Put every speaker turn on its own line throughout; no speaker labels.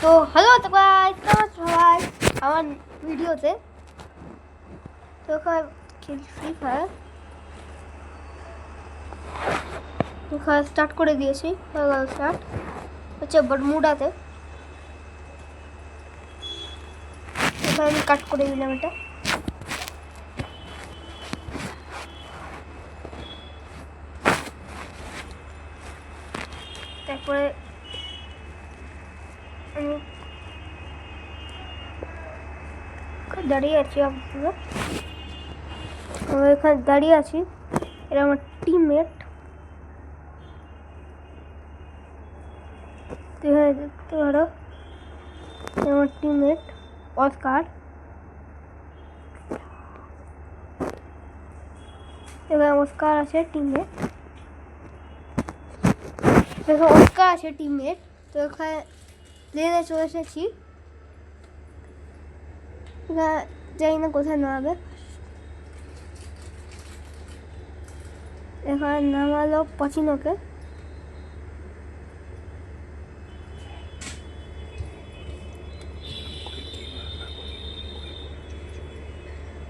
তো হ্যালো তো গাইস, কেমন সবাই আমার ভিডিওতে। তো খেলি ফ্রি ফায়ার। খেলা স্টার্ট করে দিয়েছি, হয়ে গেল স্টার্ট। হচ্ছে বারমুডাতে। এখানে আমি কাট করে দিলাম এটা। তারপরে আমি দাঁড়িয়ে আছি, আপনারা এখানে দাঁড়িয়ে আছি। এটা আমার টিমমেট। দেখতে পারো আমার টিমমেট অস্কার। এখানে অস্কার আছে টিমমেট। দেখো অস্কার আছে টিমমেট। তো এখানে প্লেনে চলে এসেছি। জানি না কোথায় নামাবে। এখানে নামালো পচিনোকে।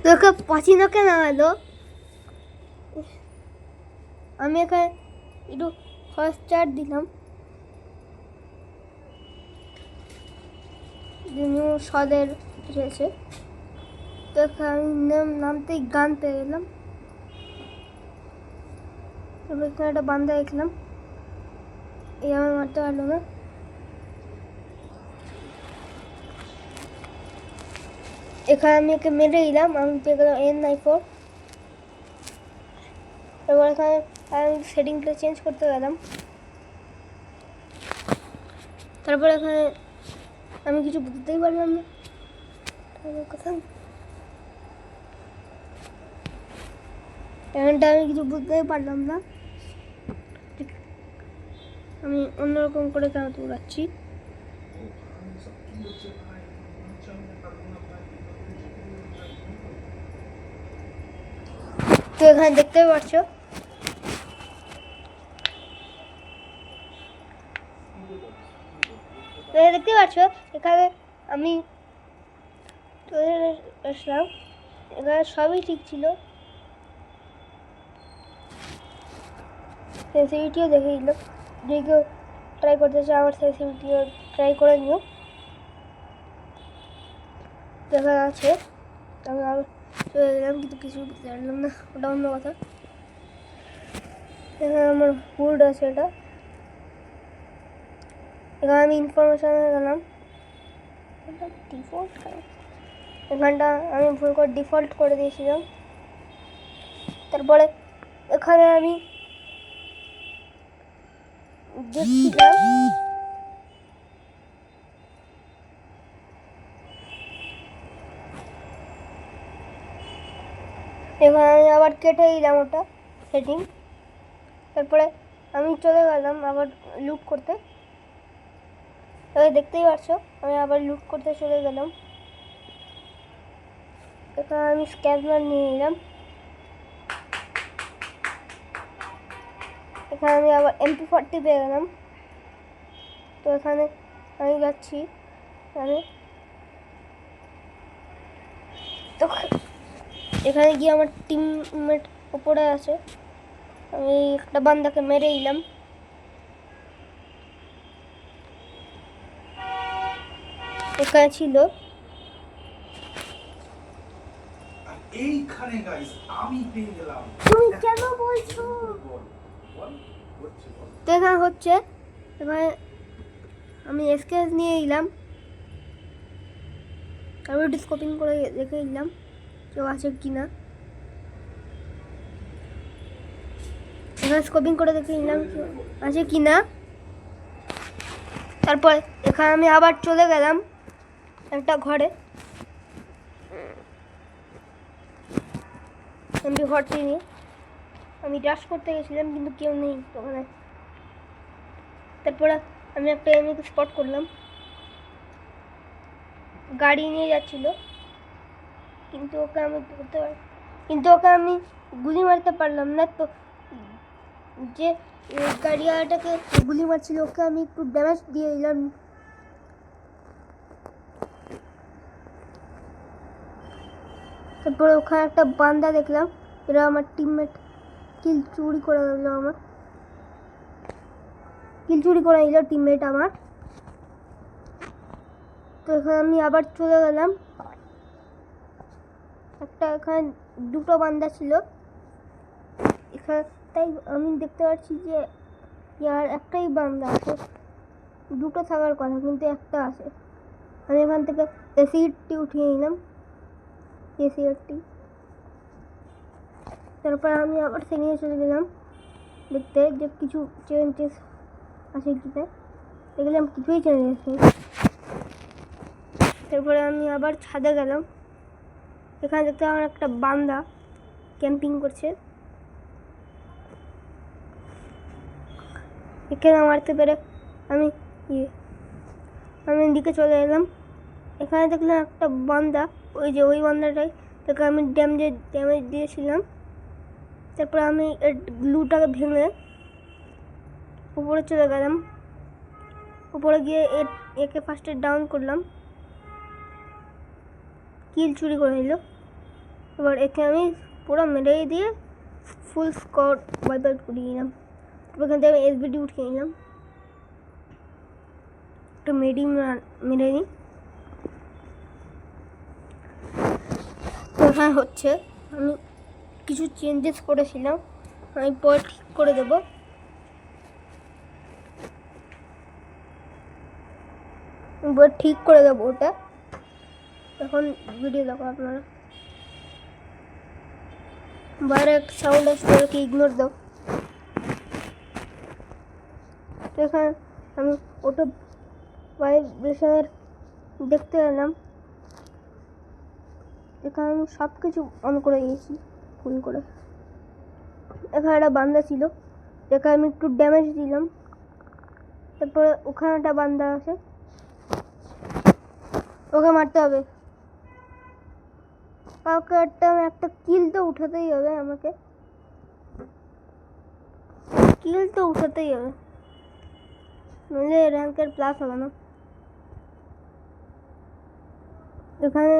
তোকে পচিনোকে নামালো। আমি এখানে একটু ফার্স্ট চার্ট দিলাম। সদের রয়েছে। তো আমি নামতেই গান পেয়ে গেলাম। এখানে একটা বান্ধা দেখলাম, এই আমার মারতে পারলো না। এখানে আমি একে মেরে দিলাম, আমি পেয়ে গেলাম N94। এবার এখানে আমি সেটিংটা চেঞ্জ করতে গেলাম। তারপর এখানে আমি কিছু বুঝতেই পারলাম না কথা। এখানটা আমি কিছু বুঝতেই পারলাম না। আমি অন্যরকম করে কেন দৌড়াচ্ছি। তো এখানে দেখতে পাচ্ছ এখানে আমি চলে আসলাম। এখানে সবই ঠিক ছিল। সেন্সিটিভিটিও দেখে দিলাম। যে কেউ ট্রাই করতে চাই আমার সেন্সিটিভিটিও ট্রাই করে নিও। দেখা আছে আমি আবার চলে গেলাম, কিন্তু কিছু বুঝতে পারলাম না, ওটা অন্য কথা। এখানে আমার হুড আছে, এটা এখানে আমি ইনফরমেশানে গেলাম। ডিফল্ট এখানটা আমি ভুল করে ডিফল্ট করে দিয়েছিলাম। তারপরে এখানে আমি দেখছিলাম এখানে আমি আবার কেটে দিলাম ওটা সেটিং। তারপরে আমি চলে গেলাম আবার লুট করতে। দেখতেই পাচ্ছ আমি আবার লুট করতে চলে গেলাম। এখানে আমি স্ক্যানার নিয়ে নিলাম। এখানে আমি আবার MP40 পেয়ে গেলাম। তো এখানে আমি যাচ্ছি। তো এখানে গিয়ে আমার টিমমেট উপরে আছে। আমি একটা বান্দাকে মেরে দিলাম। এখানে ছিল
এইখানে গাইস আমি পেয়ে গেলাম।
তুমি কেন বলছো? তো এখানে হচ্ছে এখানে আমি স্কেচ নিয়ে এলাম। তারপর ডিস্কোপিং করে দেখে নিলাম কেউ আছে কিনা। এখানে স্কোপিং করে দেখে নিলাম আছে কিনা। তারপর এখানে আমি আবার চলে গেলাম একটা ঘরে। MP40 নিয়ে আমি রাশ করতে গেছিলাম, কিন্তু কেউ নেই ওখানে। তারপরে আমি একটা এনিমিকে স্পট করলাম, গাড়ি নিয়ে যাচ্ছিল। কিন্তু ওকে আমি গুলি মারতে পারলাম না। তো যে গাড়িওয়ালাটাকে গুলি মারছিল ওকে আমি একটু ড্যামেজ দিয়ে দিলাম। তারপরে ওখানে একটা বান্দা দেখলাম, এরা আমার টিমমেট কিল চুরি করে দিল, টিমমেট আমার। তো এখানে আমি আবার চলে গেলাম, এখানে দুটো বান্দা ছিল এখানে, তাই আমি দেখতে পাচ্ছি যে ইয়ার একটাই বান্দা আছে, দুটো থাকার কথা কিন্তু একটা আছে। আমি এখান থেকে এসিডটি উঠিয়ে নিলাম, এসিডটি। তারপর আমি আবার সেখানে চলে গেলাম দেখতে যে কিছু চেঞ্জেস আছে কিনা, দেখলাম কিছুই চেঞ্জেস নেই। তারপরে আমি আবার ছাদে গেলাম, এখানে দেখতে আমার একটা বান্দা ক্যাম্পিং করছে, এখানে মারতে পেরে আমি এদিকে চলে এলাম। এখানে দেখলাম একটা বান্দা, ওই বান্দাটাই তাকে আমি ড্যামেজ দিয়েছিলাম। তারপরে আমি গ্লুটাকে ভেঙে উপরে চলে গেলাম, উপরে গিয়ে একে ফার্স্টে ডাউন করলাম, কিল চুরি করে নিল। এবার একে আমি পুরো মেরে দিয়ে ফুল স্কোর ওয়াইপ আউট করিয়ে নিলাম। তারপর এখান থেকে আমি এসবিডি উঠিয়ে নিলাম, একটা মেরে নিই। তো এখানে হচ্ছে আমি কিছু চেঞ্জেস করেছিলাম, আমি পরে ঠিক করে দেবো। ওটা এখন ভিডিও দেখো আপনারা, বাইরে একটা সাউন্ড আসছে, ওকে ইগনোর দাও। তো এখানে আমি ওটা ভাইব্রেশনের দেখতে এলাম, এখানে আমি সব কিছু অন করে দিয়েছি ফুল করে। এখানে একটা বান্দা ছিল, এখানে আমি একটু ড্যামেজ দিলাম। তারপরে ওখানে একটা বান্দা আছে, ওকে মারতে হবে, কাউকে একটা কিল তো উঠাতেই হবে, আমাকে কিল তো উঠাতেই হবে, নইলে র্যাঙ্কের প্লাস হবে না। এখানে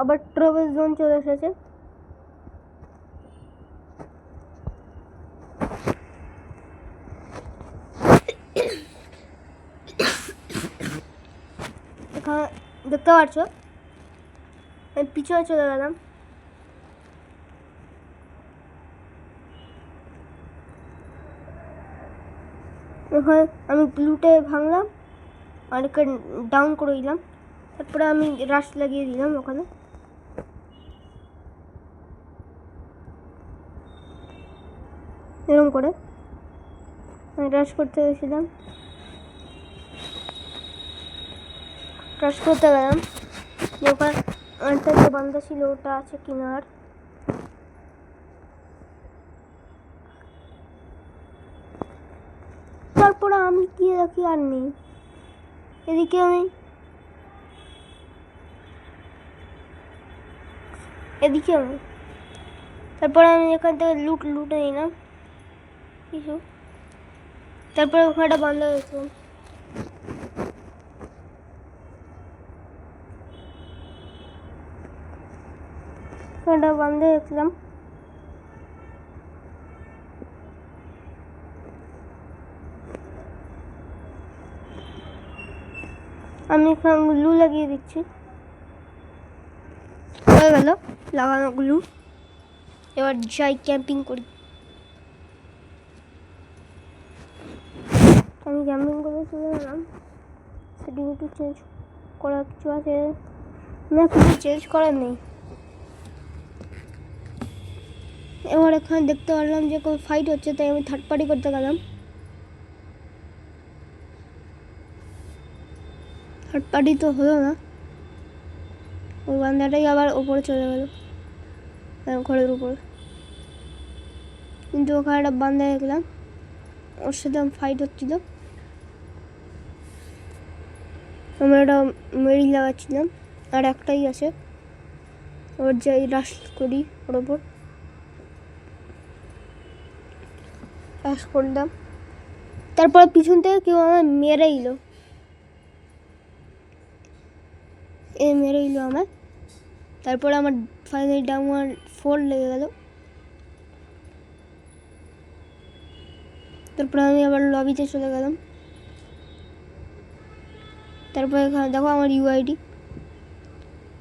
আবার ট্রাভেল জোন চলে এসেছে, এখানে দেখতে পাচ্ছ আমি পিছনে চলে গেলাম। এখানে আমি গ্লুটে ভাঙলাম আর একে ডাউন করে দিলাম। তারপরে আমি রাশ লাগিয়ে দিলাম ওখানে, এরকম করে আমি রাশ করতে গেছিলাম, রাশ করতে গেলাম। ওখানে একটা যে বান্দা ছিল ওটা আছে কিনা, আর তারপরে আমি কি রাখি আর নেই, এদিকে আমি তারপরে আমি এখান থেকে লুটে নিলাম কিছু। তারপরে ওখানে একটা বান্দা গেছিলাম, আমি এখানে গ্লু লাগিয়ে দিচ্ছি, হয়ে গেল লাগানো গ্লু। এবার যাই ক্যাম্পিং করি, আমি ক্যাম্পিং করে চলে গেলাম। সেটিং একটু চেঞ্জ করার কিছু আছে না, কিছু চেঞ্জ করার নেই। এবার এখানে দেখতে পারলাম যে কোনো ফাইট হচ্ছে, তাই আমি থার্ড পার্টি করতে গেলাম। থার্ড পার্টি তো হলো না, ওই বান্দাটাই আবার ওপরে চলে গেল ঘরের উপরে। কিন্তু ওখানে একটা বান্দা দেখলাম, ওর সাথে ফাইট হচ্ছিল, আমরা একটা মেরি লাগাচ্ছিলাম, আর একটাই আছে। ওর যাই রাশ করি, ওর ওপর রাশ করলাম। তারপর পিছন থেকে কেউ আমার মেরে এলো আমার। তারপরে আমার ফাইনালি ডায়মন্ড 4 লেগে গেল। তারপরে আমি আবার লবিতে চলে গেলাম। তারপরে এখানে দেখো আমার ইউআইডি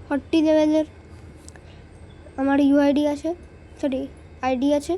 40 লেভেলের আমার ইউআইডি আছে, সরি আইডি আছে।